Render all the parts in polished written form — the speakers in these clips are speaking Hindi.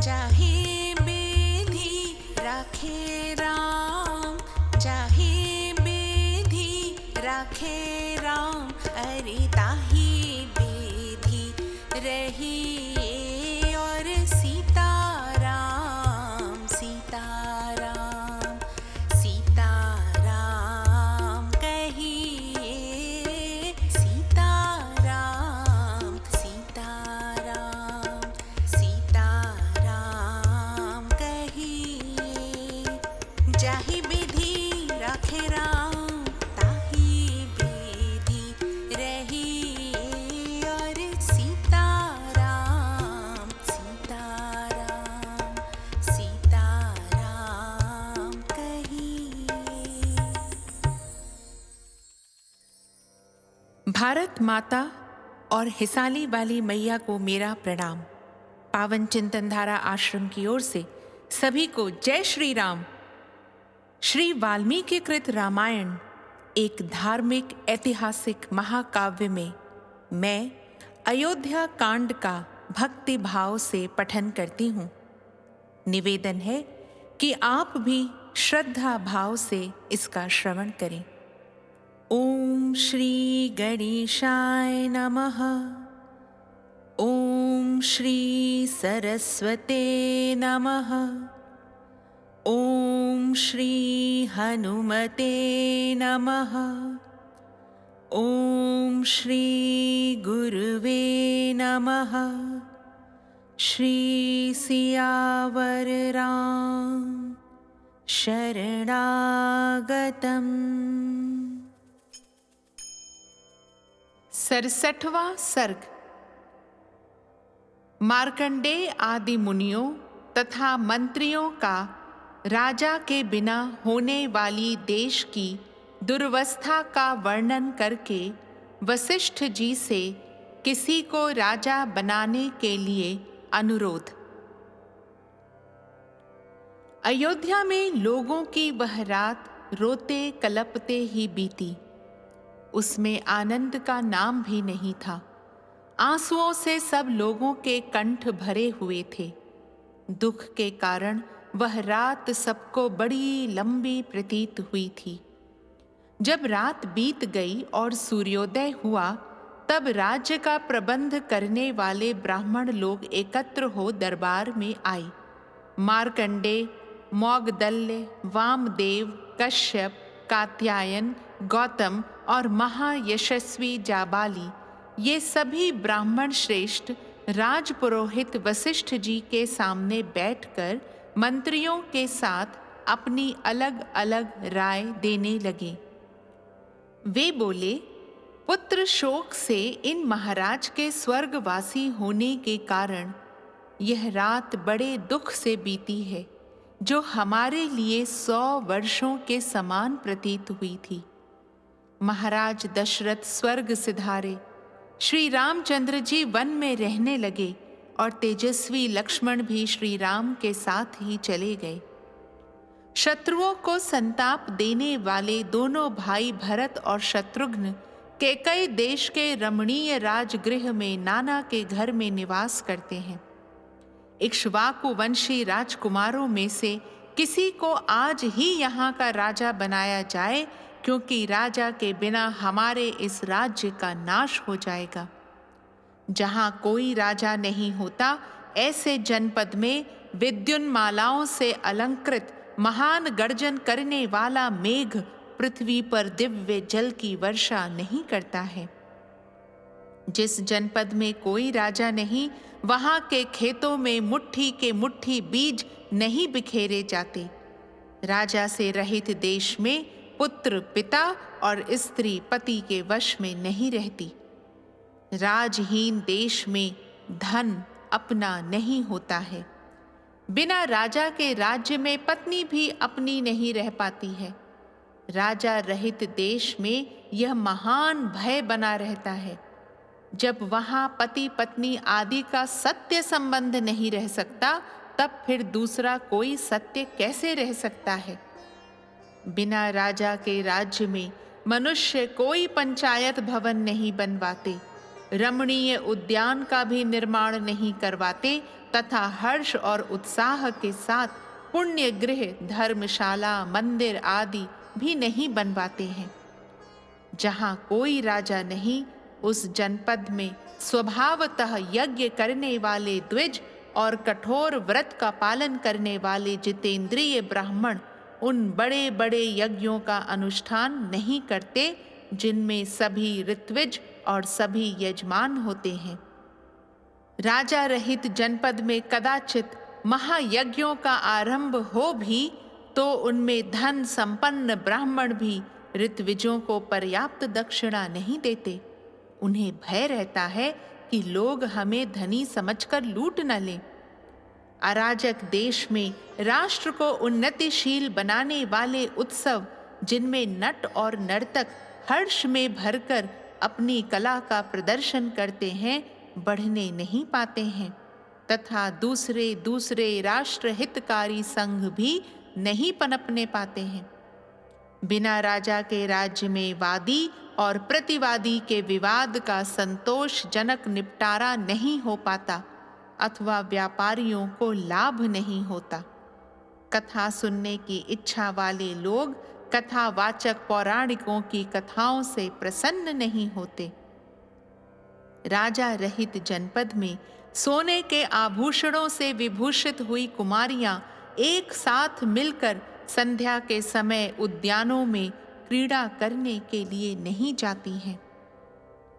चाहे बेधी राखे राम, चाहे बेधी राखे राम, अरे ताही बेधी रही और सीताराम, सीताराम, सीताराम कहिए, सीताराम, सीताराम, सीताराम कहिए। जाहि विधि राखे राम, ताहि विधि रही और सीताराम, सीताराम, सीताराम कहिए। भारत माता और हिसाली वाली मैया को मेरा प्रणाम। पावन चिंतनधारा आश्रम की ओर से सभी को जय श्री राम। श्री वाल्मीकि कृत रामायण एक धार्मिक ऐतिहासिक महाकाव्य में मैं अयोध्या कांड का भक्ति भाव से पठन करती हूँ। निवेदन है कि आप भी श्रद्धा भाव से इसका श्रवण करें। ओम श्री गणेशाय नमः। ओम श्री सरस्वते नमः। ओम श्री हनुमते नमः। ओम श्री गुरुवे नमः। श्री सियावर राम शरणागतम्। 67वां सर्ग। मार्कंडेय आदि मुनियों तथा मंत्रियों का राजा के बिना होने वाली देश की दुर्वस्था का वर्णन करके वशिष्ठ जी से किसी को राजा बनाने के लिए अनुरोध। अयोध्या में लोगों की वह रात रोते कलपते ही बीती। उसमें आनंद का नाम भी नहीं था। आंसुओं से सब लोगों के कंठ भरे हुए थे। दुख के कारण वह रात सबको बड़ी लंबी प्रतीत हुई थी। जब रात बीत गई और सूर्योदय हुआ, तब राज्य का प्रबंध करने वाले ब्राह्मण लोग एकत्र हो दरबार में आए। मार्कंडेय, मौगदल्य, वामदेव, कश्यप, कात्यायन, गौतम और महायशस्वी जाबाली, ये सभी ब्राह्मण श्रेष्ठ राजपुरोहित वशिष्ठ जी के सामने बैठकर मंत्रियों के साथ अपनी अलग अलग राय देने लगे। वे बोले, पुत्र शोक से इन महाराज के स्वर्गवासी होने के कारण यह रात बड़े दुख से बीती है, जो हमारे लिए 100 वर्षों के समान प्रतीत हुई थी। महाराज दशरथ स्वर्ग सिधारे, श्री रामचंद्र जी वन में रहने लगे और तेजस्वी लक्ष्मण भी श्री राम के साथ ही चले गए। शत्रुओं को संताप देने वाले दोनों भाई भरत और शत्रुघ्न कैकई देश के रमणीय राजगृह में नाना के घर में निवास करते हैं। इक्ष्वाकु वंशी राजकुमारों में से किसी को आज ही यहाँ का राजा बनाया जाए, क्योंकि राजा के बिना हमारे इस राज्य का नाश हो जाएगा। जहाँ कोई राजा नहीं होता, ऐसे जनपद में विद्युन्मालाओं से अलंकृत महान गर्जन करने वाला मेघ पृथ्वी पर दिव्य जल की वर्षा नहीं करता है। जिस जनपद में कोई राजा नहीं, वहां के खेतों में मुट्ठी के मुट्ठी बीज नहीं बिखेरे जाते। राजा से रहित देश में पुत्र पिता और स्त्री पति के वश में नहीं रहती। राजहीन देश में धन अपना नहीं होता है। बिना राजा के राज्य में पत्नी भी अपनी नहीं रह पाती है। राजा रहित देश में यह महान भय बना रहता है। जब वहां पति पत्नी आदि का सत्य संबंध नहीं रह सकता, तब फिर दूसरा कोई सत्य कैसे रह सकता है। बिना राजा के राज्य में मनुष्य कोई पंचायत भवन नहीं बनवाते, रमणीय उद्यान का भी निर्माण नहीं करवाते तथा हर्ष और उत्साह के साथ पुण्य गृह, धर्मशाला, मंदिर आदि भी नहीं बनवाते हैं। जहाँ कोई राजा नहीं, उस जनपद में स्वभावतः यज्ञ करने वाले द्विज और कठोर व्रत का पालन करने वाले जितेंद्रिय ब्राह्मण उन बड़े बड़े यज्ञों का अनुष्ठान नहीं करते जिनमें सभी ऋत्विज और सभी यजमान होते हैं। राजा रहित जनपद में कदाचित महायज्ञों का आरंभ हो भी तो उनमें धन संपन्न ब्राह्मण भी ऋत्विजों को पर्याप्त दक्षिणा नहीं देते। उन्हें भय रहता है कि लोग हमें धनी समझकर लूट न लें। अराजक देश में राष्ट्र को उन्नतिशील बनाने वाले उत्सव, जिनमें नट और नर्तक हर्ष में भरकर अपनी कला का प्रदर्शन करते हैं, बढ़ने नहीं पाते हैं तथा दूसरे दूसरे राष्ट्र हितकारी संघ भी नहीं पनपने पाते हैं। बिना राजा के राज्य में वादी और प्रतिवादी के विवाद का संतोषजनक निपटारा नहीं हो पाता अथवा व्यापारियों को लाभ नहीं होता। कथा सुनने की इच्छा वाले लोग कथावाचक पौराणिकों की कथाओं से प्रसन्न नहीं होते। राजा रहित जनपद में सोने के आभूषणों से विभूषित हुई कुमारियां एक साथ मिलकर संध्या के समय उद्यानों में क्रीड़ा करने के लिए नहीं जाती हैं।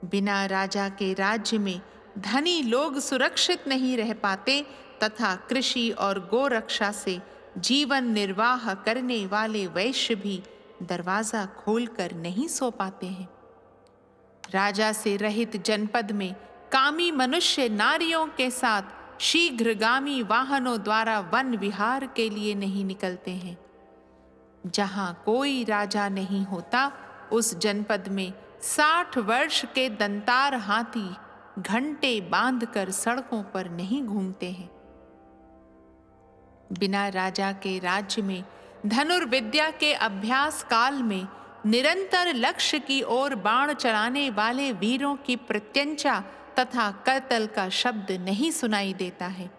बिना राजा के राज्य में धनी लोग सुरक्षित नहीं रह पाते तथा कृषि और गोरक्षा से जीवन निर्वाह करने वाले वैश्य भी दरवाजा खोलकर नहीं सो पाते हैं। राजा से रहित जनपद में कामी मनुष्य नारियों के साथ शीघ्रगामी वाहनों द्वारा वन विहार के लिए नहीं निकलते हैं। जहां कोई राजा नहीं होता, उस जनपद में 60 वर्ष के दंतार हाथी घंटे बांधकर सड़कों पर नहीं घूमते हैं। बिना राजा के राज्य में धनुर्विद्या के अभ्यास काल में निरंतर लक्ष्य की ओर बाण चलाने वाले वीरों की प्रत्यंचा तथा करतल का शब्द नहीं सुनाई देता है।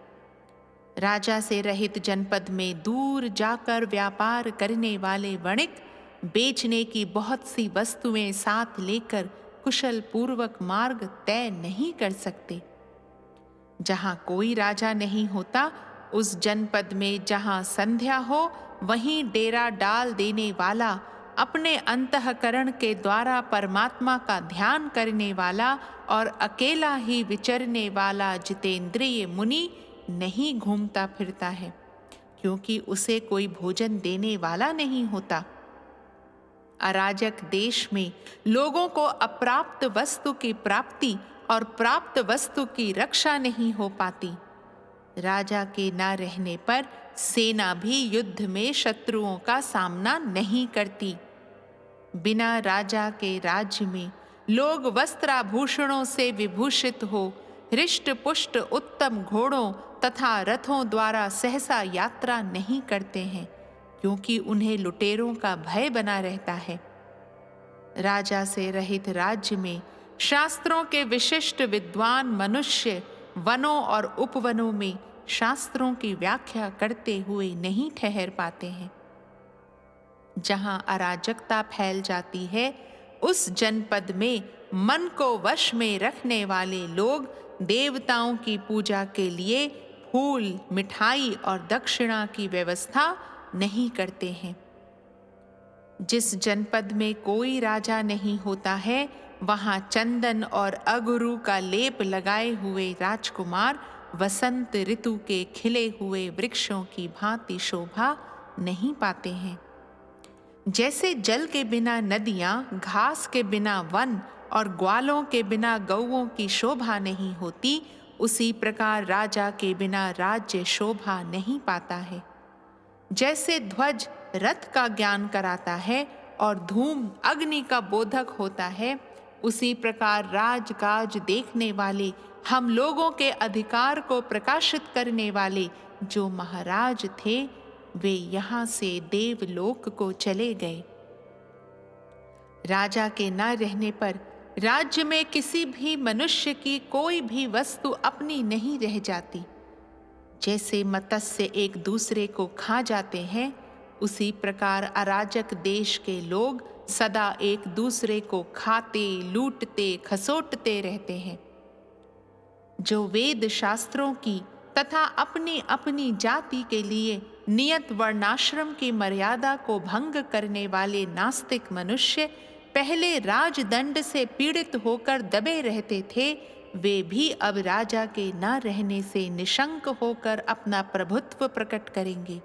राजा से रहित जनपद में दूर जाकर व्यापार करने वाले वणिक बेचने की बहुत सी वस्तुएं साथ लेकर कुशल पूर्वक मार्ग तय नहीं कर सकते। जहां कोई राजा नहीं होता, उस जनपद में जहां संध्या हो, वहीं डेरा डाल देने वाला, अपने अंतःकरण के द्वारा परमात्मा का ध्यान करने वाला और अकेला ही विचरने वाला जितेंद्रिय मुनि नहीं घूमता फिरता है, क्योंकि उसे कोई भोजन देने वाला नहीं होता। अराजक देश में लोगों को अप्राप्त वस्तु की प्राप्ति और प्राप्त वस्तु की रक्षा नहीं हो पाती। राजा के न रहने पर सेना भी युद्ध में शत्रुओं का सामना नहीं करती। बिना राजा के राज्य में लोग वस्त्राभूषणों से विभूषित हो हृष्ट पुष्ट उत्तम घोड़ों तथा रथों द्वारा सहसा यात्रा नहीं करते हैं, क्योंकि उन्हें लुटेरों का भय बना रहता है। राजा से रहित राज्य में शास्त्रों के विशिष्ट विद्वान मनुष्य वनों और उपवनों में शास्त्रों की व्याख्या करते हुए नहीं ठहर पाते हैं। जहां अराजकता फैल जाती है, उस जनपद में मन को वश में रखने वाले लोग देवताओं की पूजा के लिए फूल, मिठाई और दक्षिणा की व्यवस्था नहीं करते हैं। जिस जनपद में कोई राजा नहीं होता है, वहां चंदन और अगुरु का लेप लगाए हुए राजकुमार वसंत ऋतु के खिले हुए वृक्षों की भांति शोभा नहीं पाते हैं। जैसे जल के बिना नदियां, घास के बिना वन और ग्वालों के बिना गौओं की शोभा नहीं होती, उसी प्रकार राजा के बिना राज्य शोभा नहीं पाता है। जैसे ध्वज रथ का ज्ञान कराता है और धूम अग्नि का बोधक होता है, उसी प्रकार राजकाज देखने वाले, हम लोगों के अधिकार को प्रकाशित करने वाले जो महाराज थे, वे यहाँ से देवलोक को चले गए। राजा के न रहने पर राज्य में किसी भी मनुष्य की कोई भी वस्तु अपनी नहीं रह जाती। जैसे मत्स्य एक दूसरे को खा जाते हैं, उसी प्रकार अराजक देश के लोग सदा एक दूसरे को खाते, लूटते, खसोटते रहते हैं। जो वेद शास्त्रों की तथा अपनी अपनी जाति के लिए नियत वर्णाश्रम की मर्यादा को भंग करने वाले नास्तिक मनुष्य पहले राजदंड से पीड़ित होकर दबे रहते थे, वे भी अब राजा के न रहने से निशंक होकर अपना प्रभुत्व प्रकट करेंगे।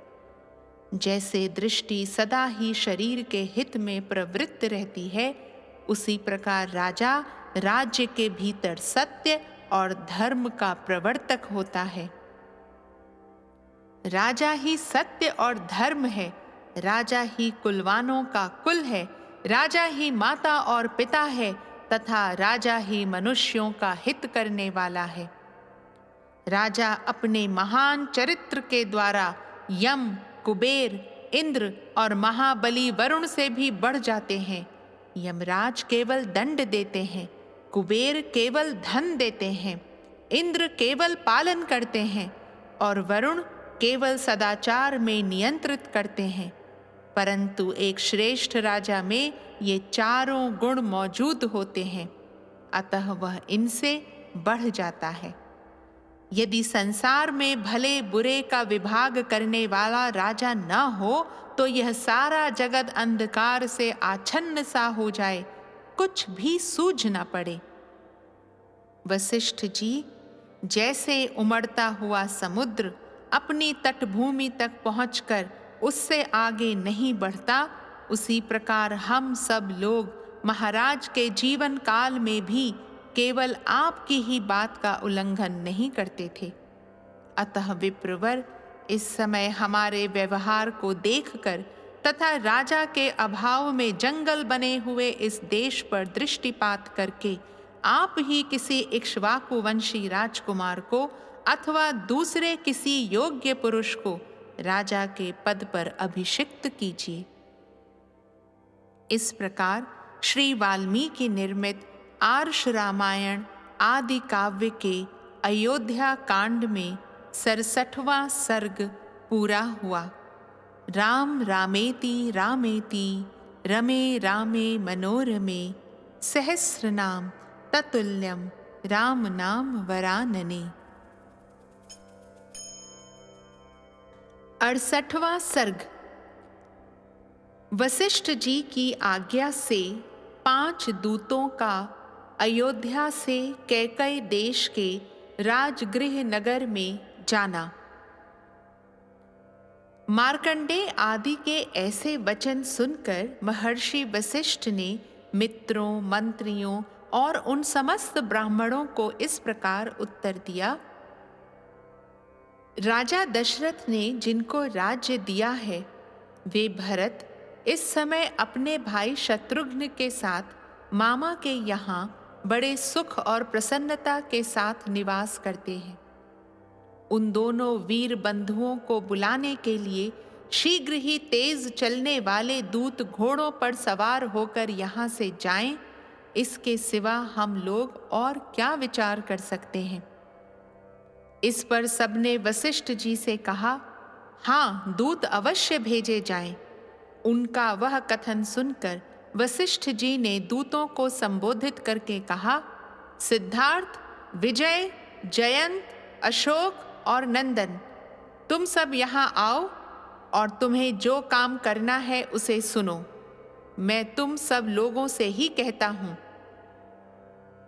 जैसे दृष्टि सदा ही शरीर के हित में प्रवृत्त रहती है, उसी प्रकार राजा राज्य के भीतर सत्य और धर्म का प्रवर्तक होता है। राजा ही सत्य और धर्म है, राजा ही कुलवानों का कुल है, राजा ही माता और पिता है तथा राजा ही मनुष्यों का हित करने वाला है। राजा अपने महान चरित्र के द्वारा यम, कुबेर, इंद्र और महाबली वरुण से भी बढ़ जाते हैं। यमराज केवल दंड देते हैं, कुबेर केवल धन देते हैं, इंद्र केवल पालन करते हैं और वरुण केवल सदाचार में नियंत्रित करते हैं। परंतु एक श्रेष्ठ राजा में ये चारों गुण मौजूद होते हैं, अतः वह इनसे बढ़ जाता है। यदि संसार में भले बुरे का विभाग करने वाला राजा न हो तो यह सारा जगत अंधकार से आच्छन्न सा हो जाए, कुछ भी सूझ न पड़े। वशिष्ठ जी, जैसे उमड़ता हुआ समुद्र अपनी तटभूमि तक पहुंचकर उससे आगे नहीं बढ़ता, उसी प्रकार हम सब लोग महाराज के जीवन काल में भी केवल आपकी ही बात का उल्लंघन नहीं करते थे। अतः विप्रवर, इस समय हमारे व्यवहार को देखकर तथा राजा के अभाव में जंगल बने हुए इस देश पर दृष्टिपात करके आप ही किसी इक्ष्वाकु वंशी राजकुमार को अथवा दूसरे किसी योग्य पुरुष को राजा के पद पर अभिषिक्त कीजिए। इस प्रकार श्री वाल्मीकि निर्मित आर्ष रामायण आदि काव्य के अयोध्या कांड में 67वां सर्ग पूरा हुआ। राम रामेति रामेति रमे रामे मनोरमे सहस्रनाम ततुल्यम राम नाम वरानने। 68वां सर्ग। वशिष्ठ जी की आज्ञा से 5 दूतों का अयोध्या से कैकई देश के राजगृह नगर में जाना। मार्कंडेय आदि के ऐसे वचन सुनकर महर्षि वशिष्ठ ने मित्रों, मंत्रियों और उन समस्त ब्राह्मणों को इस प्रकार उत्तर दिया। राजा दशरथ ने जिनको राज्य दिया है, वे भरत इस समय अपने भाई शत्रुघ्न के साथ मामा के यहाँ बड़े सुख और प्रसन्नता के साथ निवास करते हैं। उन दोनों वीर बंधुओं को बुलाने के लिए शीघ्र ही तेज चलने वाले दूत घोड़ों पर सवार होकर यहाँ से जाएं, इसके सिवा हम लोग और क्या विचार कर सकते हैं। इस पर सबने वशिष्ठ जी से कहा, हाँ, दूत अवश्य भेजे जाएं। उनका वह कथन सुनकर वशिष्ठ जी ने दूतों को संबोधित करके कहा, सिद्धार्थ, विजय, जयंत, अशोक और नंदन, तुम सब यहाँ आओ और तुम्हें जो काम करना है उसे सुनो। मैं तुम सब लोगों से ही कहता हूँ,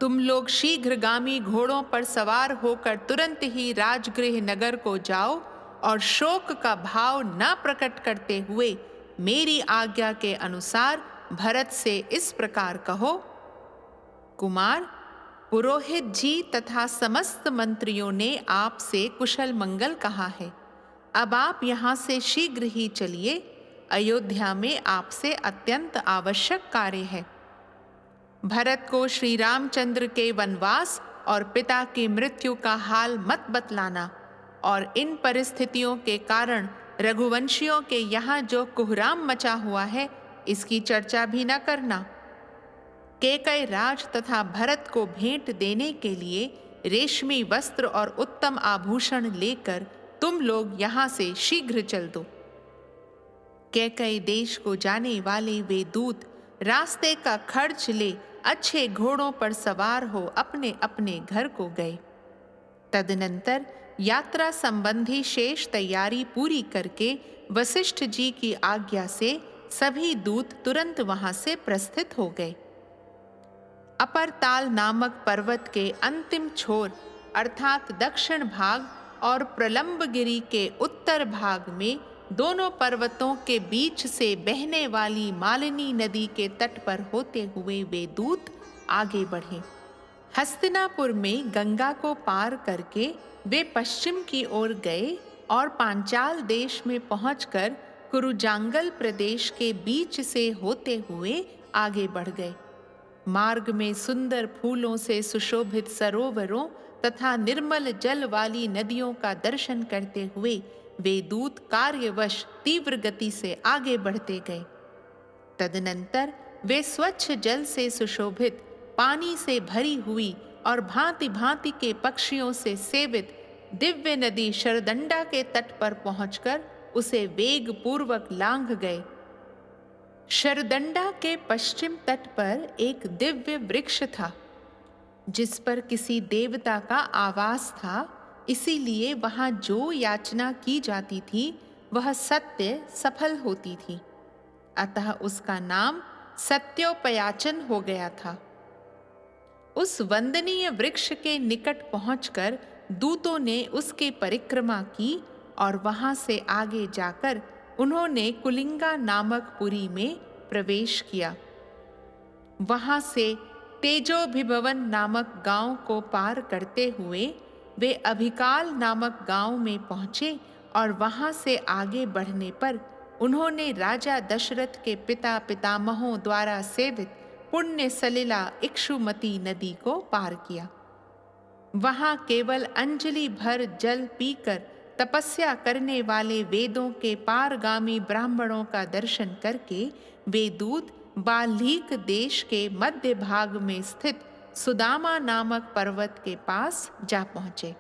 तुम लोग शीघ्रगामी घोड़ों पर सवार होकर तुरंत ही राजगृह नगर को जाओ और शोक का भाव न प्रकट करते हुए मेरी आज्ञा के अनुसार भरत से इस प्रकार कहो, कुमार, पुरोहित जी तथा समस्त मंत्रियों ने आपसे कुशल मंगल कहा है। अब आप यहाँ से शीघ्र ही चलिए। अयोध्या में आपसे अत्यंत आवश्यक कार्य है। भरत को श्री रामचंद्र के वनवास और पिता की मृत्यु का हाल मत बतलाना और इन परिस्थितियों के कारण रघुवंशियों के यहाँ जो कुहराम मचा हुआ है, इसकी चर्चा भी न करना। कैकई राज तथा भरत को भेंट देने के लिए रेशमी वस्त्र और उत्तम आभूषण लेकर तुम लोग यहाँ से शीघ्र चल दो। कैकई देश को जाने वाले वे दूत रास्ते का खर्च ले अच्छे घोड़ों पर सवार हो अपने अपने घर को गए। तदनंतर यात्रा संबंधी शेष तैयारी पूरी करके वशिष्ठ जी की आज्ञा से सभी दूत तुरंत वहां से प्रस्थित हो गए। अपर्ताल नामक पर्वत के अंतिम छोर अर्थात दक्षिण भाग और प्रलंबगिरी के उत्तर भाग में दोनों पर्वतों के बीच से बहने वाली मालिनी नदी के तट पर होते हुए वे दूत आगे बढ़े। हस्तिनापुर में गंगा को पार करके वे पश्चिम की ओर गए और पांचाल देश में पहुंचकर कुरुजांगल प्रदेश के बीच से होते हुए आगे बढ़ गए। मार्ग में सुंदर फूलों से सुशोभित सरोवरों तथा निर्मल जल वाली नदियों का दर्शन करते हुए वे दूत कार्यवश तीव्र गति से आगे बढ़ते गए। तदनंतर वे स्वच्छ जल से सुशोभित, पानी से भरी हुई और भांति भांति के पक्षियों से सेवित दिव्य नदी शरदंडा के तट पर पहुंचकर उसे वेग पूर्वक लांघ गए। शरदंडा के पश्चिम तट पर एक दिव्य वृक्ष था जिस पर किसी देवता का आवास था, इसीलिए वहां जो याचना की जाती थी वह सत्य सफल होती थी, अतः उसका नाम सत्योपयाचन हो गया था। उस वंदनीय वृक्ष के निकट पहुंचकर दूतों ने उसकी परिक्रमा की और वहां से आगे जाकर उन्होंने कुलिंगा नामक पुरी में प्रवेश किया। वहां से तेजोभिभवन नामक गांव को पार करते हुए वे अभिकाल नामक गांव में पहुंचे और वहां से आगे बढ़ने पर उन्होंने राजा दशरथ के पिता पितामहों द्वारा सेवित पुण्य सलिला इक्षुमती नदी को पार किया। वहां केवल अंजलि भर जल पीकर तपस्या करने वाले वेदों के पारगामी ब्राह्मणों का दर्शन करके वे दूत बाल्हीक देश के मध्य भाग में स्थित सुदामा नामक पर्वत के पास जा पहुंचे।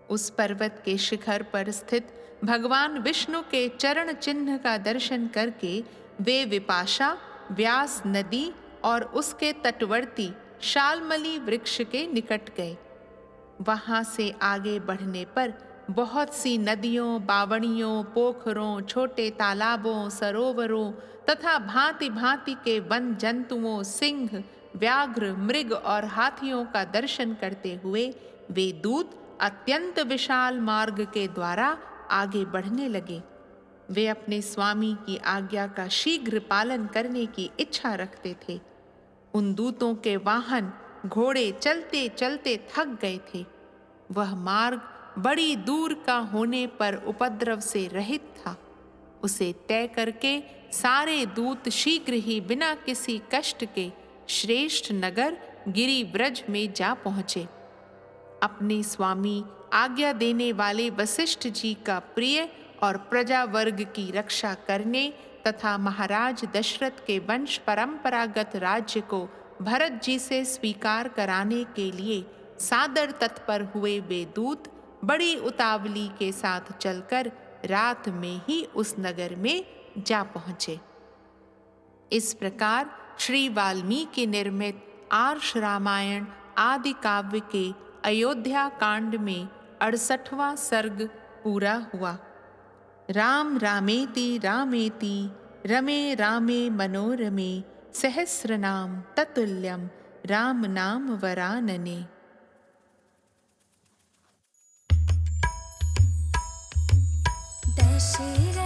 उस पर्वत के शिखर पर स्थित भगवान विष्णु के चरण चिन्ह का दर्शन करके वे विपाशा, व्यास नदी और उसके तटवर्ती शालमली वृक्ष के निकट गए। वहां से आगे बढ़ने पर बहुत सी नदियों, बावड़ियों, पोखरों, छोटे तालाबों, सरोवरों तथा भांति भांति के वन जंतुओं, सिंह, व्याघ्र, मृग और हाथियों का दर्शन करते हुए वे दूत अत्यंत विशाल मार्ग के द्वारा आगे बढ़ने लगे। वे अपने स्वामी की आज्ञा का शीघ्र पालन करने की इच्छा रखते थे। उन दूतों के वाहन घोड़े चलते चलते थक गए थे। वह मार्ग बड़ी दूर का होने पर उपद्रव से रहित था। उसे तय करके सारे दूत शीघ्र ही बिना किसी कष्ट के श्रेष्ठ नगर गिरिव्रज में जा पहुंचे। अपने स्वामी आज्ञा देने वाले वशिष्ठ जी का प्रिय और प्रजा वर्ग की रक्षा करने तथा महाराज दशरथ के वंश परंपरागत राज्य को भरत जी से स्वीकार कराने के लिए सादर तत्पर हुए वे दूत बड़ी उतावली के साथ चलकर रात में ही उस नगर में जा पहुंचे। इस प्रकार श्री वाल्मीकि निर्मित आर्ष रामायण आदि काव्य के अयोध्या कांड में 68वां सर्ग पूरा हुआ। राम रामेति रामेति रमे रामे मनोरमे सहस्रनाम ततुल्यम राम नाम वरानने। दशरथ